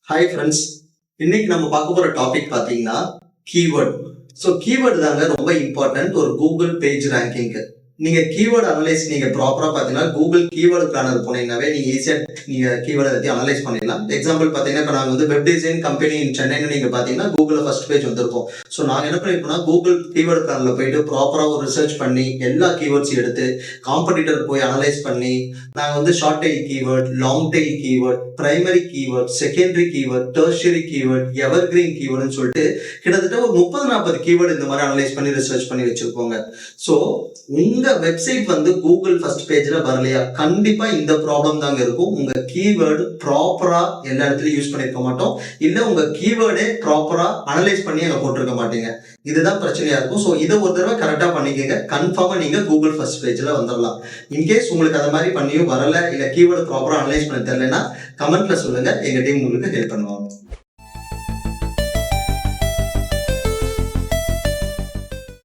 Hi friends, இன்னைக்கு நம்ம பார்க்க போற டாபிக் பார்த்தீங்கன்னா கீவேர்ட். ஸோ கீவேர்டு தாங்க ரொம்ப இம்பார்ட்டன்ட் ஒரு கூகுள் பேஜ் ரேங்கிங்க்கு. நீங்க கீவேர்டு அனலைஸ் நீங்க ப்ராப்பரா பார்த்தீங்கன்னா கூகுள் கீவேர்டு பிளானர் போனீங்கன்னாவே நீங்க ஈஸியா நீங்க கீவேர்டை பத்தி அனலைஸ் பண்ணிடலாம். எக்ஸாம்பிள் பார்த்தீங்கன்னா இப்போ நாங்கள் வந்து வெப் டிசைன் கம்பெனி இன் சென்னைன்னு நீங்க பார்த்தீங்கன்னா கூகுளில் ஃபர்ஸ்ட் பேஜ் வந்திருக்கும். ஸோ நாங்கள் என்ன பண்ணிருக்கோம்னா கூகுள் கீவேர்டு பிளான்ல போயிட்டு ப்ராப்பரா ஒரு ரிசர்ச் பண்ணி எல்லா கீவேர்ட்ஸையும் எடுத்து காம்படிட்டர் போய் அனலைஸ் பண்ணி நாங்கள் வந்து short tail keyword, long tail keyword, primary keyword, secondary keyword, tertiary keyword, evergreen கீவேர்டுன்னு சொல்லிட்டு கிட்டத்தட்ட ஒரு 30-40 கீவேர்டு இந்த மாதிரி அனலைஸ் பண்ணி ரிசர்ச் பண்ணி வச்சிருக்கோங்க. ஸோ உங்க வெப்சைட் வந்து கூகுள் ஃபர்ஸ்ட் பேஜ்ல வரலையா, கண்டிப்பா இந்த ப்ராப்ளம் தாங்க இருக்கும். உங்க கீவேர்டு ப்ராப்பரா எல்லா இடத்துலயும் யூஸ் பண்ணிருக்க மாட்டோம், இல்ல உங்க கீவேர்டே ப்ராப்பரா அனலைஸ் பண்ணி அங்க போட்டிருக்க மாட்டீங்க. இதுதான் பிரச்சனையா இருக்கும். ஸோ இதை ஒரு தடவை கரெக்டா பண்ணிக்கங்க, கன்ஃபார்மா நீங்க கூகுள் ஃபர்ஸ்ட் பேஜ்ல வந்துடலாம். இன்கேஸ் உங்களுக்கு அதை மாதிரி பண்ணியும் வரல, இல்ல கீவேர்டு ப்ராப்பரா அனலைஸ் பண்ண தெரியலன்னா கமெண்ட்ல சொல்லுங்க, எங்க டீம் உங்களுக்கு ஹெல்ப் பண்ணுவாங்க.